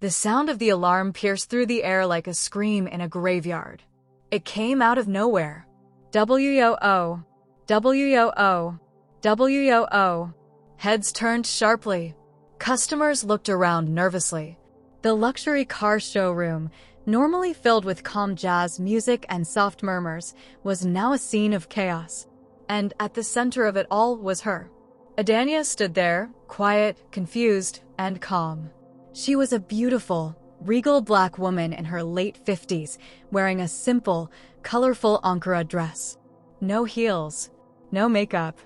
The sound of the alarm pierced through the air like a scream in a graveyard. It came out of nowhere. W-O-O. W-O-O. W-O-O. Heads turned sharply. Customers looked around nervously. The luxury car showroom, normally filled with calm jazz music and soft murmurs, was now a scene of chaos. And at the center of it all was her. Adania stood there, quiet, confused, and calm. She was a beautiful, regal black woman in her late 50s, wearing a simple, colorful Ankara dress. No heels, no makeup,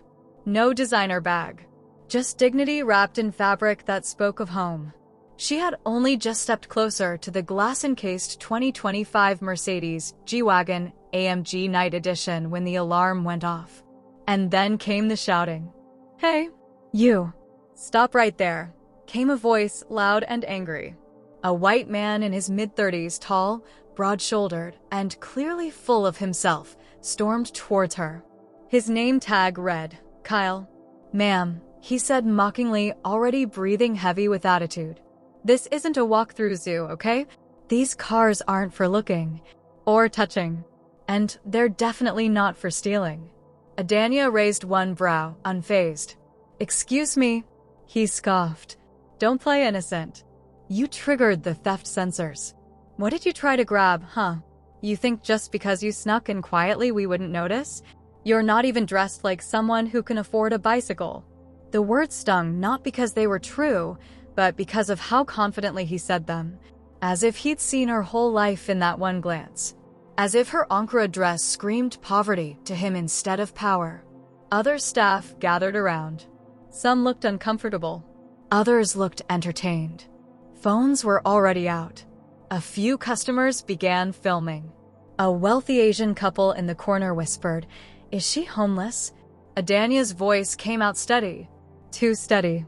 no designer bag. Just dignity wrapped in fabric that spoke of home. She had only just stepped closer to the glass-encased 2025 Mercedes G-Wagon AMG Night Edition when the alarm went off. And then came the shouting. "Hey, you! Stop right there!" came a voice, loud and angry. A white man in his mid-30s, tall, broad-shouldered, and clearly full of himself, stormed towards her. His name tag read, Kyle. "Ma'am," he said mockingly, already breathing heavy with attitude. "This isn't a walk-through zoo, okay? These cars aren't for looking or touching. And they're definitely not for stealing." Adania raised one brow, unfazed. "Excuse me," he scoffed. "Don't play innocent. You triggered the theft sensors. What did you try to grab, huh? You think just because you snuck in quietly we wouldn't notice? You're not even dressed like someone who can afford a bicycle." The words stung not because they were true, but because of how confidently he said them, as if he'd seen her whole life in that one glance. As if her Ankara dress screamed poverty to him instead of power. Other staff gathered around. Some looked uncomfortable. Others looked entertained. Phones were already out. A few customers began filming. A wealthy Asian couple in the corner whispered, "Is she homeless?" Adania's voice came out steady. Too steady.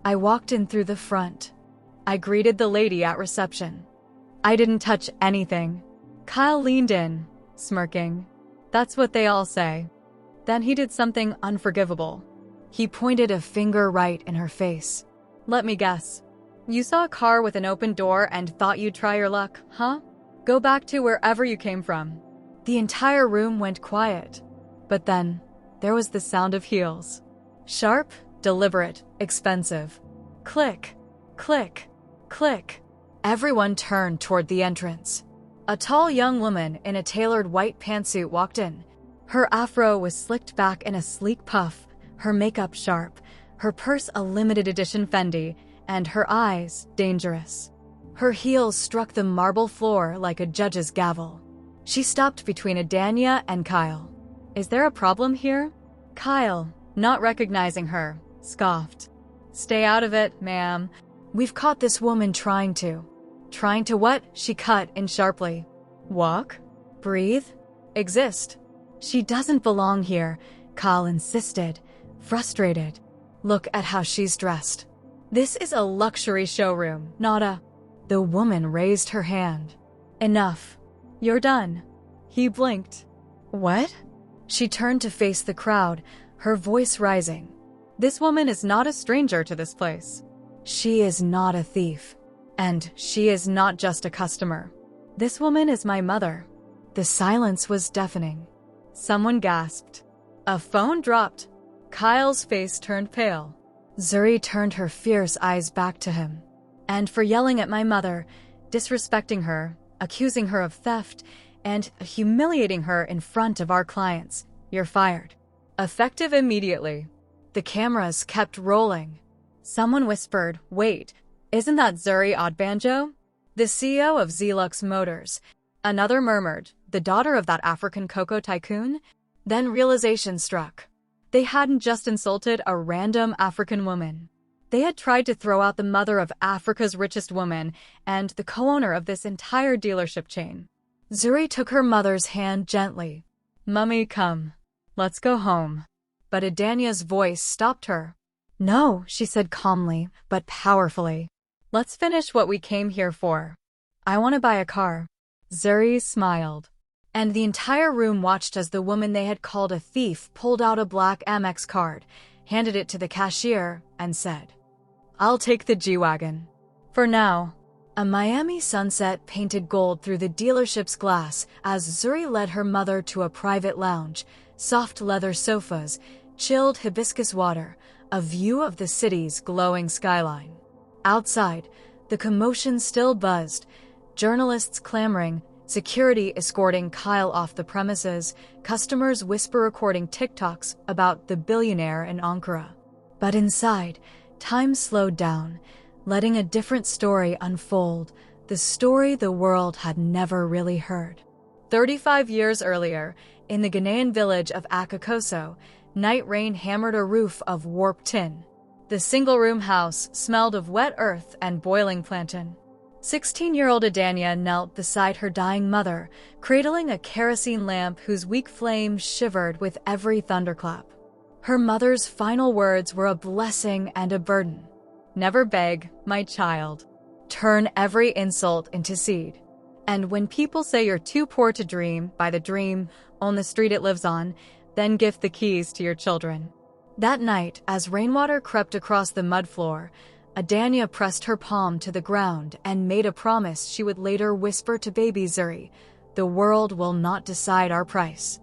I walked in through the front. I greeted the lady at reception. I didn't touch anything. Kyle leaned in, smirking. "That's what they all say." Then he did something unforgivable. He pointed a finger right in her face. "Let me guess. You saw a car with an open door and thought you'd try your luck, huh? Go back to wherever you came from." The entire room went quiet. But then, there was the sound of heels. Sharp, deliberate, expensive. Click, click, click. Everyone turned toward the entrance. A tall young woman in a tailored white pantsuit walked in. Her afro was slicked back in a sleek puff, her makeup sharp, her purse a limited edition Fendi, and her eyes dangerous. Her heels struck the marble floor like a judge's gavel. She stopped between Adania and Kyle. "Is there a problem here?" Kyle, not recognizing her, scoffed. "Stay out of it, ma'am. We've caught this woman trying to." "Trying to what?" she cut in sharply. "Walk? Breathe? Exist. She doesn't belong here," Kyle insisted, frustrated. "Look at how she's dressed. This is a luxury showroom, not a—" The woman raised her hand. "Enough. You're done." He blinked. "What?" She turned to face the crowd, her voice rising. "This woman is not a stranger to this place. She is not a thief. And she is not just a customer. This woman is my mother." The silence was deafening. Someone gasped. A phone dropped. Kyle's face turned pale. Zuri turned her fierce eyes back to him. "And for yelling at my mother, disrespecting her, accusing her of theft, and humiliating her in front of our clients, you're fired. Effective immediately." The cameras kept rolling. Someone whispered, "Wait. Isn't that Zuri Oddbanjo, the CEO of Zelux Motors?" Another murmured, "The daughter of that African cocoa tycoon?" Then realization struck. They hadn't just insulted a random African woman. They had tried to throw out the mother of Africa's richest woman and the co-owner of this entire dealership chain. Zuri took her mother's hand gently. "Mummy, come. Let's go home." But Adania's voice stopped her. "No," she said calmly, but powerfully. "Let's finish what we came here for. I want to buy a car." Zuri smiled. And the entire room watched as the woman they had called a thief pulled out a black Amex card, handed it to the cashier, and said, "I'll take the G-Wagon. For now." A Miami sunset painted gold through the dealership's glass as Zuri led her mother to a private lounge, soft leather sofas, chilled hibiscus water, a view of the city's glowing skyline. Outside, the commotion still buzzed, journalists clamoring, security escorting Kyle off the premises, customers whisper recording TikToks about the billionaire in Ankara. But inside, time slowed down, letting a different story unfold, the story the world had never really heard. 35 years earlier, in the Ghanaian village of Akakoso, night rain hammered a roof of warped tin. The single-room house smelled of wet earth and boiling plantain. 16-year-old Adania knelt beside her dying mother, cradling a kerosene lamp whose weak flame shivered with every thunderclap. Her mother's final words were a blessing and a burden. "Never beg, my child. Turn every insult into seed. And when people say you're too poor to dream, by the dream, own the street it lives on, then gift the keys to your children." That night, as rainwater crept across the mud floor, Adania pressed her palm to the ground and made a promise she would later whisper to baby Zuri, "The world will not decide our price."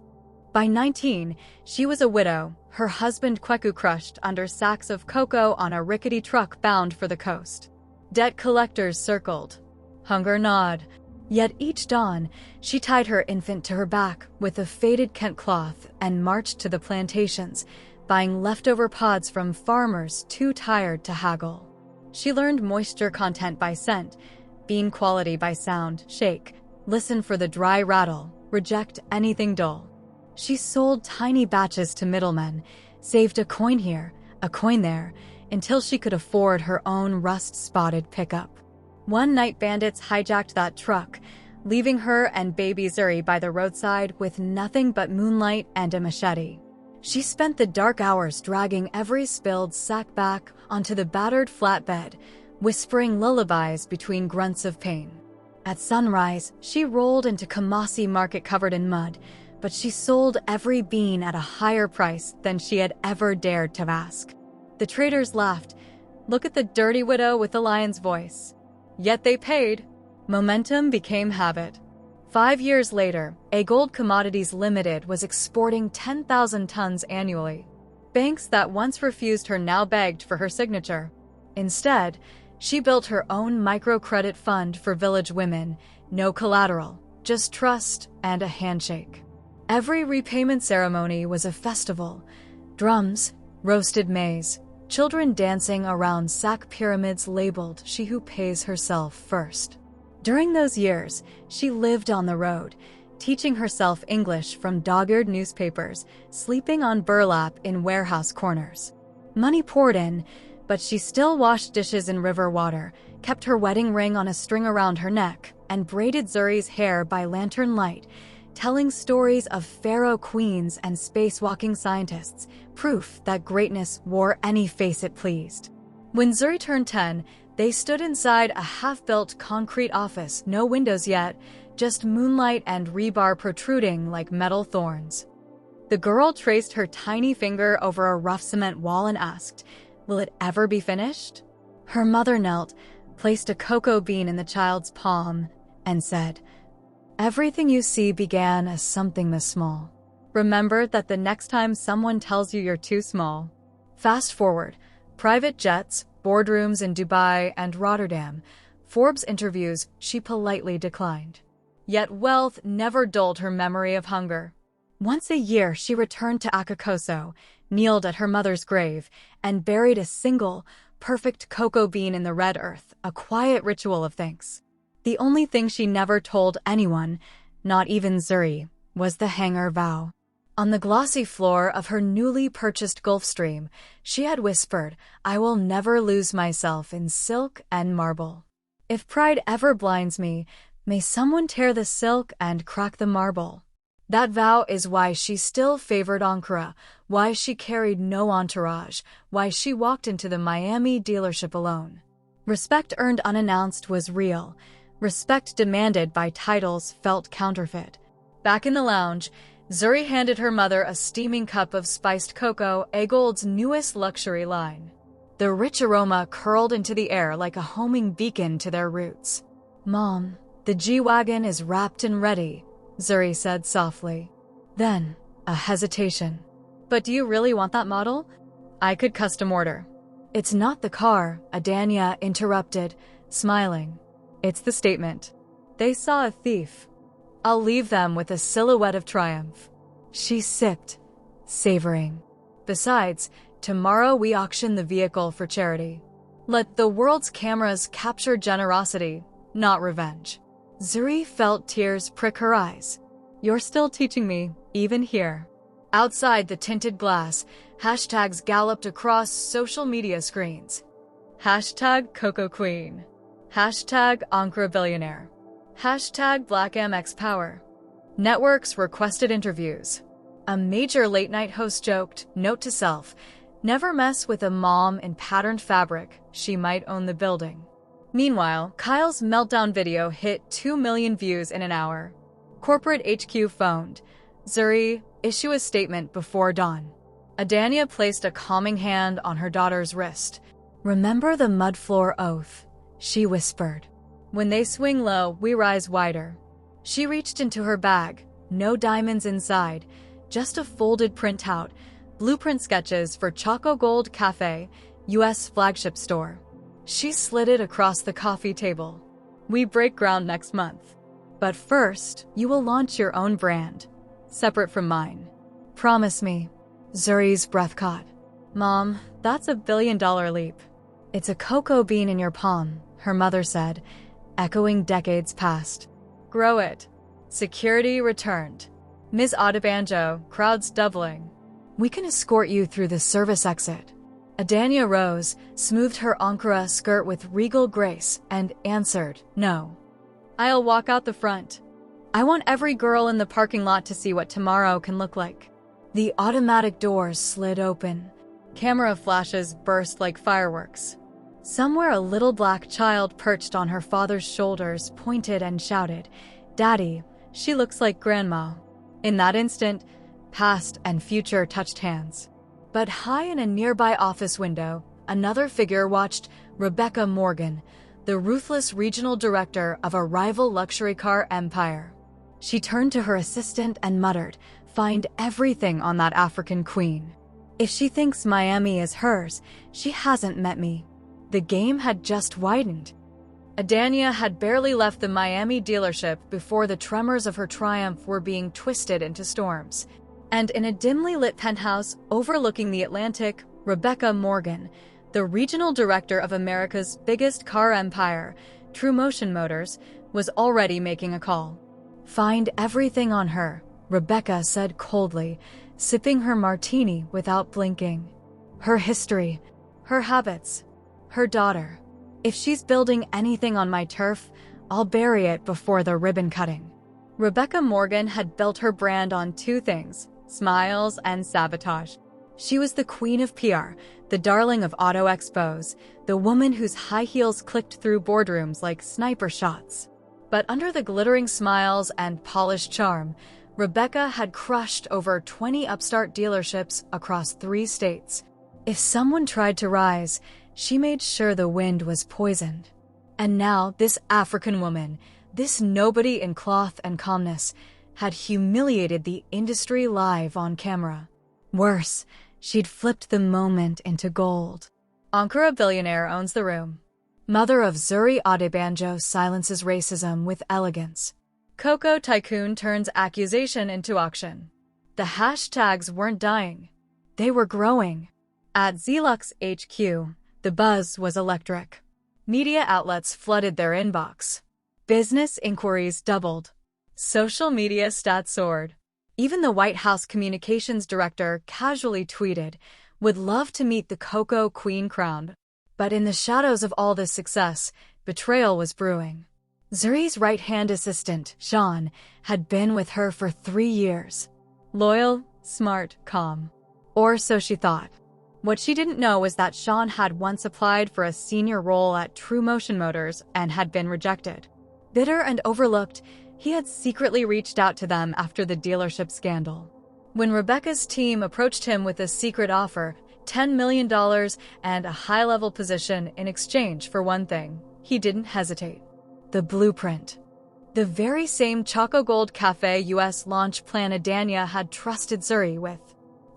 By 19, she was a widow, her husband Kweku crushed under sacks of cocoa on a rickety truck bound for the coast. Debt collectors circled. Hunger gnawed. Yet each dawn, she tied her infant to her back with a faded Kent cloth and marched to the plantations, buying leftover pods from farmers too tired to haggle. She learned moisture content by scent, bean quality by sound, shake, listen for the dry rattle, reject anything dull. She sold tiny batches to middlemen, saved a coin here, a coin there, until she could afford her own rust-spotted pickup. One night bandits hijacked that truck, leaving her and baby Zuri by the roadside with nothing but moonlight and a machete. She spent the dark hours dragging every spilled sack back onto the battered flatbed, whispering lullabies between grunts of pain. At sunrise, she rolled into Kamasi Market covered in mud, but she sold every bean at a higher price than she had ever dared to ask. The traders laughed. "Look at the dirty widow with the lion's voice." Yet they paid. Momentum became habit. 5 years later, A Gold Commodities Limited was exporting 10,000 tons annually. Banks that once refused her now begged for her signature. Instead, she built her own microcredit fund for village women, no collateral, just trust and a handshake. Every repayment ceremony was a festival. Drums, roasted maize, children dancing around sack pyramids labeled "She who pays herself first." During those years, she lived on the road, teaching herself English from dog-eared newspapers, sleeping on burlap in warehouse corners. Money poured in, but she still washed dishes in river water, kept her wedding ring on a string around her neck, and braided Zuri's hair by lantern light, telling stories of pharaoh queens and spacewalking scientists, proof that greatness wore any face it pleased. When Zuri turned 10, they stood inside a half-built concrete office, no windows yet, just moonlight and rebar protruding like metal thorns. The girl traced her tiny finger over a rough cement wall and asked, "Will it ever be finished?" Her mother knelt, placed a cocoa bean in the child's palm, and said, "Everything you see began as something this small. Remember that the next time someone tells you you're too small." Fast forward, private jets, boardrooms in Dubai and Rotterdam, Forbes interviews she politely declined. Yet wealth never dulled her memory of hunger. Once a year, she returned to Akakoso, kneeled at her mother's grave, and buried a single, perfect cocoa bean in the red earth, a quiet ritual of thanks. The only thing she never told anyone, not even Zuri, was the hanger vow. On the glossy floor of her newly purchased Gulfstream, she had whispered, "I will never lose myself in silk and marble. If pride ever blinds me, may someone tear the silk and crack the marble." That vow is why she still favored Ankara, why she carried no entourage, why she walked into the Miami dealership alone. Respect earned unannounced was real. Respect demanded by titles felt counterfeit. Back in the lounge, Zuri handed her mother a steaming cup of spiced cocoa, A Gold's newest luxury line. The rich aroma curled into the air like a homing beacon to their roots. "Mom, the G-Wagon is wrapped and ready," Zuri said softly. Then, a hesitation. "But do you really want that model? I could custom order." "It's not the car," Adania interrupted, smiling. "It's the statement." They saw a thief. "I'll leave them with a silhouette of triumph." She sipped, savoring. "Besides, tomorrow we auction the vehicle for charity. Let the world's cameras capture generosity, not revenge." Zuri felt tears prick her eyes. "You're still teaching me, even here." Outside the tinted glass, hashtags galloped across social media screens. Hashtag Coco Queen. Hashtag Ankara Billionaire. Hashtag Black MX Power. Networks requested interviews. A major late-night host joked, note to self, never mess with a mom in patterned fabric, she might own the building. Meanwhile, Kyle's meltdown video hit 2 million views in an hour. Corporate HQ phoned. "Zuri, issue a statement before dawn." Adania placed a calming hand on her daughter's wrist. "Remember the mud floor oath," she whispered. "When they swing low, we rise wider." She reached into her bag, no diamonds inside, just a folded printout, blueprint sketches for Choco Gold Cafe, U.S. flagship store. She slid it across the coffee table. "We break ground next month. But first, you will launch your own brand, separate from mine. Promise me." Zuri's breath caught. "Mom, that's $1 billion leap." "It's a cocoa bean in your palm," her mother said, echoing decades past. "Grow it." Security returned. "Ms. Adebanjo, crowds doubling. We can escort you through the service exit." Adania rose, smoothed her Ankara skirt with regal grace, and answered, "No. I'll walk out the front. I want every girl in the parking lot to see what tomorrow can look like." The automatic doors slid open. Camera flashes burst like fireworks. Somewhere a little black child perched on her father's shoulders pointed and shouted, "Daddy, she looks like Grandma." In that instant, past and future touched hands. But high in a nearby office window, another figure watched Rebecca Morgan, the ruthless regional director of a rival luxury car empire. She turned to her assistant and muttered, "Find everything on that African queen. If she thinks Miami is hers, she hasn't met me." The game had just widened. Adania had barely left the Miami dealership before the tremors of her triumph were being twisted into storms. And in a dimly lit penthouse overlooking the Atlantic, Rebecca Morgan, the regional director of America's biggest car empire, True Motion Motors, was already making a call. "Find everything on her," Rebecca said coldly, sipping her martini without blinking. "Her history, her habits, her daughter. If she's building anything on my turf, I'll bury it before the ribbon cutting." Rebecca Morgan had built her brand on two things: smiles and sabotage. She was the queen of PR, the darling of auto expos, the woman whose high heels clicked through boardrooms like sniper shots. But under the glittering smiles and polished charm, Rebecca had crushed over 20 upstart dealerships across 3 states. If someone tried to rise, she made sure the wind was poisoned. And now this African woman, this nobody in cloth and calmness, had humiliated the industry live on camera. Worse, she'd flipped the moment into gold. Ankara Billionaire owns the room. Mother of Zuri Adebanjo silences racism with elegance. Coco Tycoon turns accusation into auction. The hashtags weren't dying. They were growing. At Zelux HQ, the buzz was electric. Media outlets flooded their inbox. Business inquiries doubled. Social media stats soared. Even the White House communications director casually tweeted, "Would love to meet the Coco Queen crowned." But in the shadows of all this success, betrayal was brewing. Zuri's right-hand assistant, Sean, had been with her for 3 years. Loyal, smart, calm. Or so she thought. What she didn't know was that Sean had once applied for a senior role at True Motion Motors and had been rejected. Bitter and overlooked, he had secretly reached out to them after the dealership scandal. When Rebecca's team approached him with a secret offer, $10 million and a high-level position in exchange for one thing. He didn't hesitate. The blueprint. The very same Choco Gold Cafe US launch plan Adania had trusted Zuri with.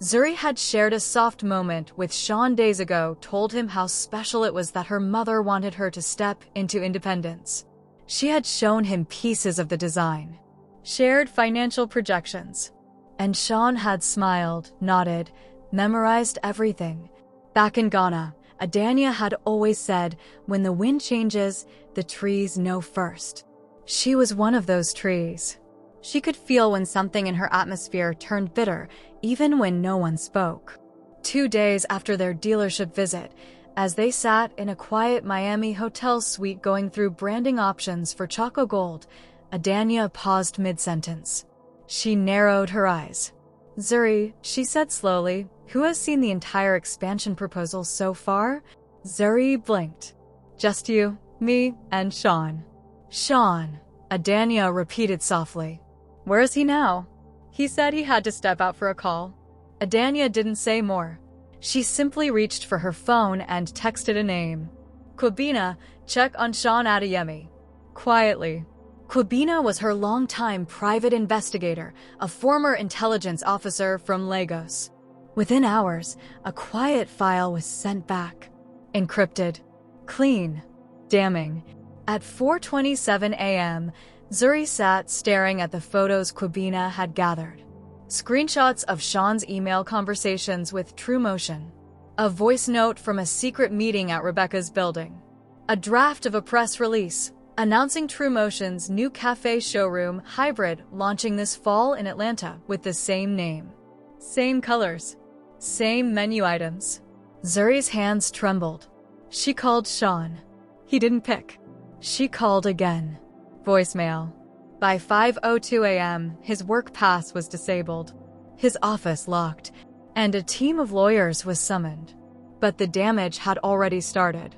Zuri had shared a soft moment with Sean days ago, told him how special it was that her mother wanted her to step into independence. She had shown him pieces of the design, shared financial projections, and Sean had smiled, nodded, memorized everything. Back in Ghana, Adania had always said, when the wind changes, the trees know first. She was one of those trees. She could feel when something in her atmosphere turned bitter, even when no one spoke. 2 days after their dealership visit, as they sat in a quiet Miami hotel suite going through branding options for Choco Gold, Adania paused mid-sentence. She narrowed her eyes. "Zuri," she said slowly, "who has seen the entire expansion proposal so far?" Zuri blinked. "Just you, me, and Sean." "Sean," Adania repeated softly. "Where is he now?" "He said he had to step out for a call." Adania didn't say more. She simply reached for her phone and texted a name. "Kwabena, check on Sean Adeyemi." Quietly. Kwabena was her longtime private investigator, a former intelligence officer from Lagos. Within hours, a quiet file was sent back. Encrypted. Clean. Damning. At 4:27 a.m., Zuri sat staring at the photos Kwabena had gathered. Screenshots of Sean's email conversations with TrueMotion. A voice note from a secret meeting at Rebecca's building. A draft of a press release announcing TrueMotion's new cafe showroom hybrid launching this fall in Atlanta with the same name. Same colors. Same menu items. Zuri's hands trembled. She called Sean. He didn't pick. She called again. Voicemail. By 5:02 a.m., his work pass was disabled, his office locked, and a team of lawyers was summoned. But the damage had already started.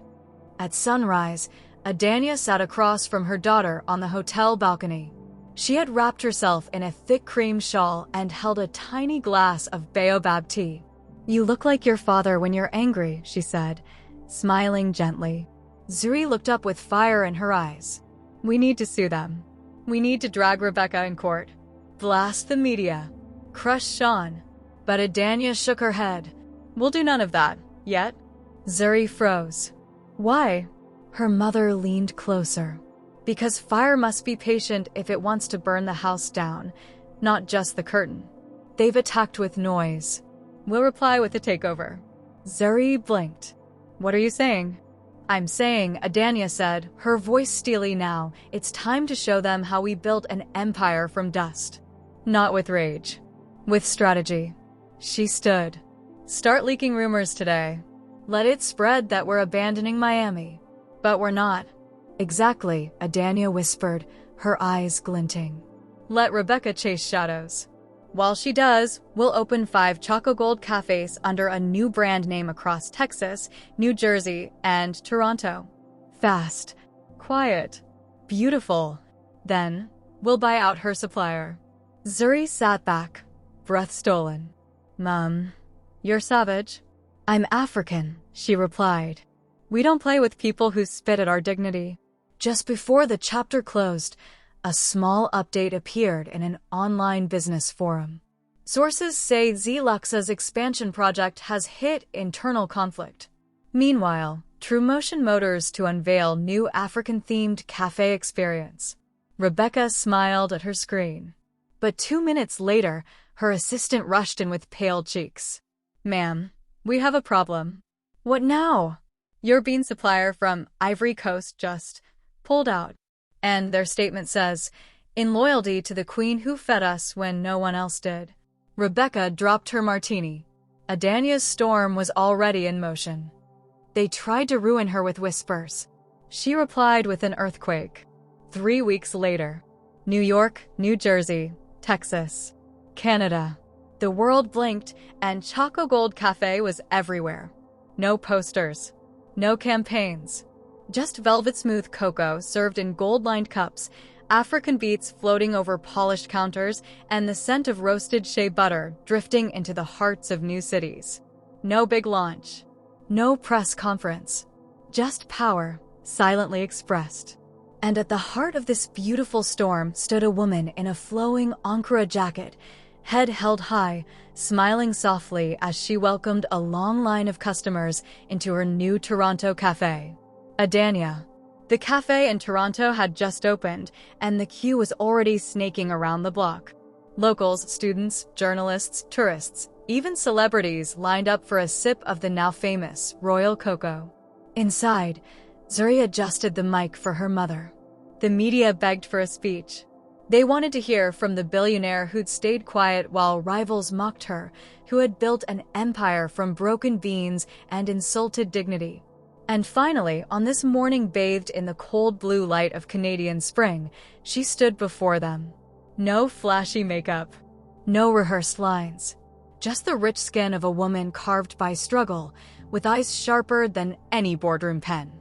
At sunrise, Adania sat across from her daughter on the hotel balcony. She had wrapped herself in a thick cream shawl and held a tiny glass of baobab tea. "You look like your father when you're angry," she said, smiling gently. Zuri looked up with fire in her eyes. "We need to sue them. We need to drag Rebecca in court. Blast the media. Crush Sean." But Adania shook her head. "We'll do none of that, yet." Zuri froze. "Why?" Her mother leaned closer. "Because fire must be patient if it wants to burn the house down, not just the curtain. They've attacked with noise. We'll reply with a takeover." Zuri blinked. "What are you saying?" "I'm saying," Adania said, her voice steely now, "it's time to show them how we built an empire from dust. Not with rage. With strategy." She stood. "Start leaking rumors today. Let it spread that we're abandoning Miami. But we're not." "Exactly," Adania whispered, her eyes glinting. "Let Rebecca chase shadows. While she does, we'll open 5 Choco Gold cafes under a new brand name across Texas, New Jersey, and Toronto. Fast. Quiet. Beautiful. Then, we'll buy out her supplier." Zuri sat back, breath stolen. "Mom, you're savage." "I'm African," she replied. "We don't play with people who spit at our dignity." Just before the chapter closed, a small update appeared in an online business forum. Sources say Zluxa's expansion project has hit internal conflict. Meanwhile, TrueMotion Motors to unveil new African-themed cafe experience. Rebecca smiled at her screen. But 2 minutes later, her assistant rushed in with pale cheeks. "Ma'am, we have a problem." "What now?" "Your bean supplier from Ivory Coast just pulled out. And their statement says, 'In loyalty to the queen who fed us when no one else did.'" Rebecca dropped her martini. Adania's storm was already in motion. "They tried to ruin her with whispers." She replied with an earthquake. 3 weeks later. New York, New Jersey, Texas, Canada. The world blinked, and Choco Gold Cafe was everywhere. No posters. No campaigns. Just velvet-smooth cocoa served in gold-lined cups, African beets floating over polished counters, and the scent of roasted shea butter drifting into the hearts of new cities. No big launch. No press conference. Just power, silently expressed. And at the heart of this beautiful storm stood a woman in a flowing Ankara jacket, head held high, smiling softly as she welcomed a long line of customers into her new Toronto cafe. Adania. The cafe in Toronto had just opened, and the queue was already snaking around the block. Locals, students, journalists, tourists, even celebrities lined up for a sip of the now famous Royal Cocoa. Inside, Zuri adjusted the mic for her mother. The media begged for a speech. They wanted to hear from the billionaire who'd stayed quiet while rivals mocked her, who had built an empire from broken beans and insulted dignity. And finally, on this morning bathed in the cold blue light of Canadian spring, she stood before them. No flashy makeup. No rehearsed lines. Just the rich skin of a woman carved by struggle, with eyes sharper than any boardroom pen.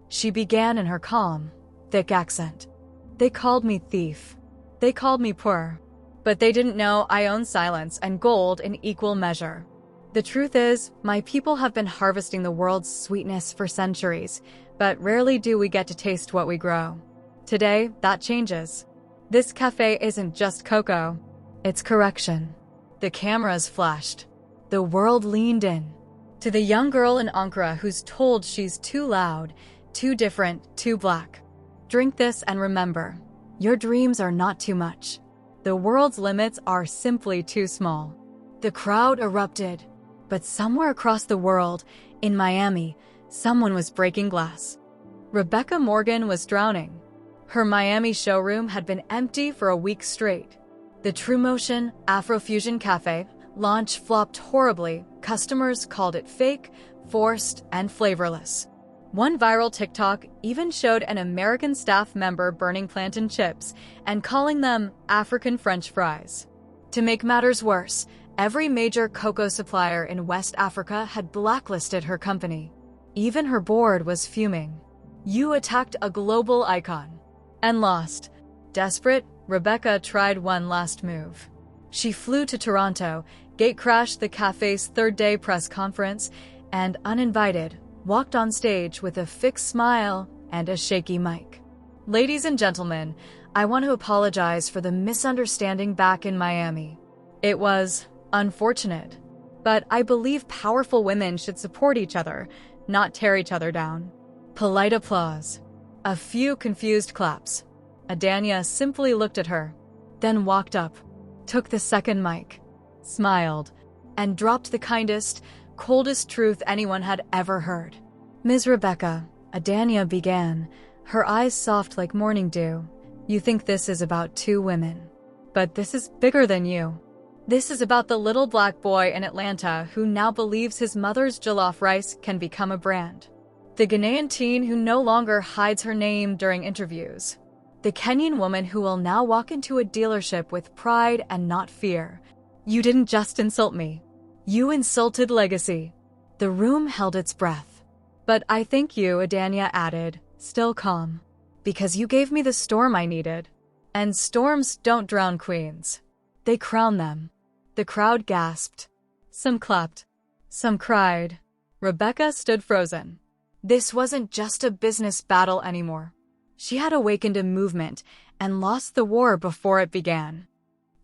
She began in her calm, thick accent. They called me thief. They called me poor. But they didn't know I own silence and gold in equal measure. The truth is, my people have been harvesting the world's sweetness for centuries, but rarely do we get to taste what we grow. Today, that changes. This cafe isn't just cocoa. It's correction. The cameras flashed. The world leaned in. To the young girl in Ankara who's told she's too loud, too different, too black. Drink this and remember, your dreams are not too much. The world's limits are simply too small. The crowd erupted. But somewhere across the world, in Miami, someone was breaking glass. Rebecca Morgan was drowning. Her Miami showroom had been empty for a week straight. The TrueMotion Afrofusion Cafe launch flopped horribly. Customers called it fake, forced, and flavorless. One viral TikTok even showed an American staff member burning plantain chips and calling them African French fries. To make matters worse, every major cocoa supplier in West Africa had blacklisted her company. Even her board was fuming. You attacked a global icon. And lost. Desperate, Rebecca tried one last move. She flew to Toronto, gatecrashed the cafe's third-day press conference, and, uninvited, walked on stage with a fixed smile and a shaky mic. Ladies and gentlemen, I want to apologize for the misunderstanding back in Miami. It was unfortunate, but I believe powerful women should support each other, not tear each other down. Polite applause. A few confused claps. Adania simply looked at her, then walked up, took the second mic, smiled, and dropped the kindest, coldest truth anyone had ever heard. Ms. Rebecca, Adania began, her eyes soft like morning dew. You think this is about two women. But this is bigger than you. This is about the little black boy in Atlanta who now believes his mother's jollof rice can become a brand. The Ghanaian teen who no longer hides her name during interviews. The Kenyan woman who will now walk into a dealership with pride and not fear. You didn't just insult me. You insulted legacy. The room held its breath. But I thank you, Adania added, still calm. Because you gave me the storm I needed. And storms don't drown queens. They crown them. The crowd gasped. Some clapped. Some cried. Rebecca stood frozen. This wasn't just a business battle anymore. She had awakened a movement and lost the war before it began.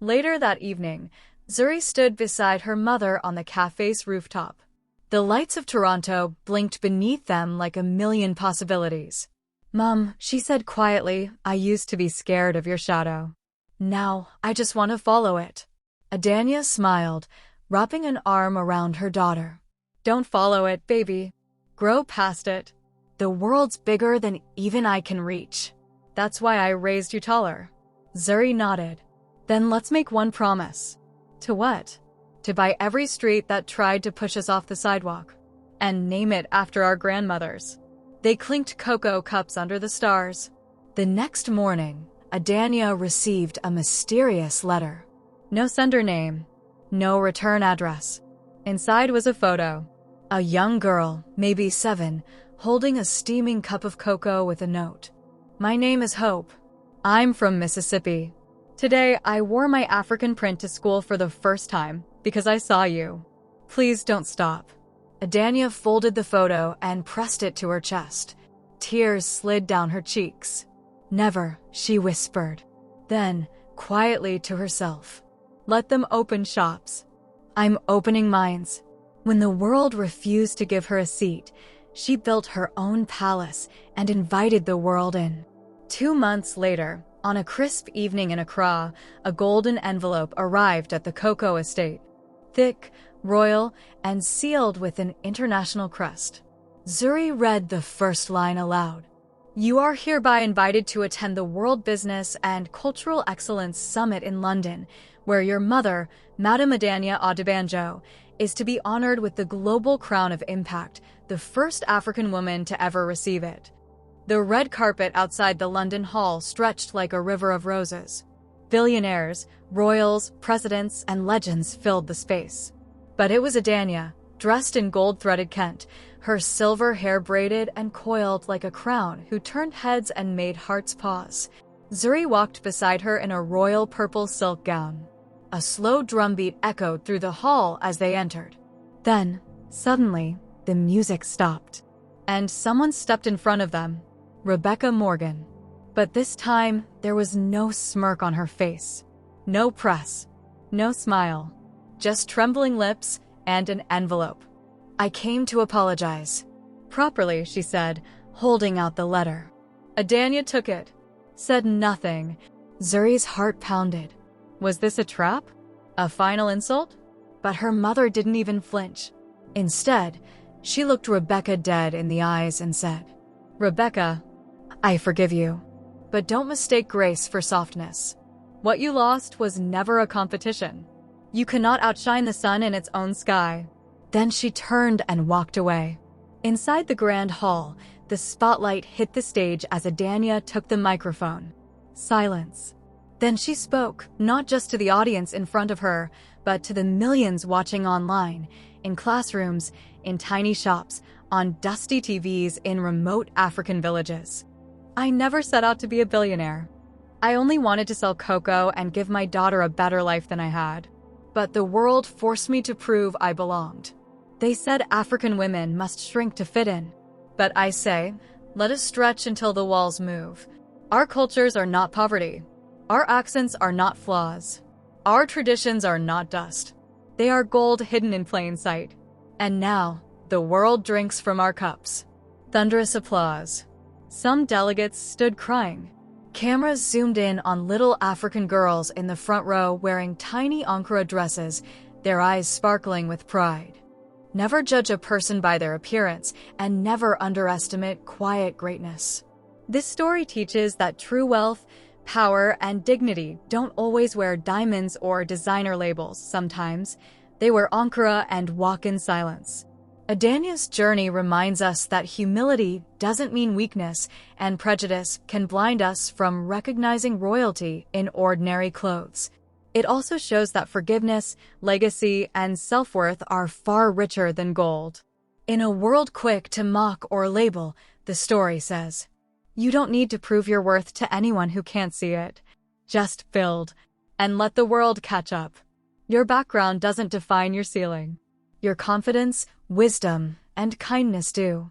Later that evening, Zuri stood beside her mother on the cafe's rooftop. The lights of Toronto blinked beneath them like a million possibilities. Mom, she said quietly, I used to be scared of your shadow. Now, I just want to follow it. Adania smiled, wrapping an arm around her daughter. Don't follow it, baby. Grow past it. The world's bigger than even I can reach. That's why I raised you taller. Zuri nodded. Then let's make one promise. To what? To buy every street that tried to push us off the sidewalk. And name it after our grandmothers. They clinked cocoa cups under the stars. The next morning, Adania received a mysterious letter. No sender name. No return address. Inside was a photo. A young girl, maybe 7, holding a steaming cup of cocoa with a note. My name is Hope. I'm from Mississippi. Today, I wore my African print to school for the first time because I saw you. Please don't stop. Adania folded the photo and pressed it to her chest. Tears slid down her cheeks. "Never," she whispered. Then, quietly to herself, "Let them open shops. I'm opening mines." When the world refused to give her a seat, she built her own palace and invited the world in. 2 months later, on a crisp evening in Accra, a golden envelope arrived at the cocoa estate. Thick, royal, and sealed with an international crest. Zuri read the first line aloud. "You are hereby invited to attend the World Business and Cultural Excellence Summit in London, where your mother, Madame Adania Adebanjo, is to be honored with the Global Crown of Impact, the first African woman to ever receive it." The red carpet outside the London Hall stretched like a river of roses. Billionaires, royals, presidents, and legends filled the space. But it was Adania, dressed in gold-threaded Kent, her silver hair braided and coiled like a crown, who turned heads and made hearts pause. Zuri walked beside her in a royal purple silk gown. A slow drumbeat echoed through the hall as they entered. Then, suddenly, the music stopped, and someone stepped in front of them, Rebecca Morgan. But this time, there was no smirk on her face, no press, no smile, just trembling lips and an envelope. "I came to apologize." "Properly," she said, holding out the letter. Adania took it, said nothing. Zuri's heart pounded. Was this a trap? A final insult? But her mother didn't even flinch. Instead, she looked Rebecca dead in the eyes and said, "Rebecca, I forgive you. But don't mistake grace for softness. What you lost was never a competition. You cannot outshine the sun in its own sky." Then she turned and walked away. Inside the grand hall, the spotlight hit the stage as Adania took the microphone. Silence. Then she spoke, not just to the audience in front of her, but to the millions watching online, in classrooms, in tiny shops, on dusty TVs in remote African villages. "I never set out to be a billionaire. I only wanted to sell cocoa and give my daughter a better life than I had. But the world forced me to prove I belonged. They said African women must shrink to fit in. But I say, let us stretch until the walls move. Our cultures are not poverty. Our accents are not flaws. Our traditions are not dust. They are gold hidden in plain sight. And now, the world drinks from our cups." Thunderous applause. Some delegates stood crying. Cameras zoomed in on little African girls in the front row wearing tiny Ankara dresses, their eyes sparkling with pride. Never judge a person by their appearance, and never underestimate quiet greatness. This story teaches that true wealth, power, and dignity don't always wear diamonds or designer labels. Sometimes they wear Ankara and walk in silence. Adania's journey reminds us that humility doesn't mean weakness, and prejudice can blind us from recognizing royalty in ordinary clothes. It also shows that forgiveness, legacy, and self-worth are far richer than gold. In a world quick to mock or label, the story says, you don't need to prove your worth to anyone who can't see it. Just build, and let the world catch up. Your background doesn't define your ceiling. Your confidence, wisdom, and kindness do.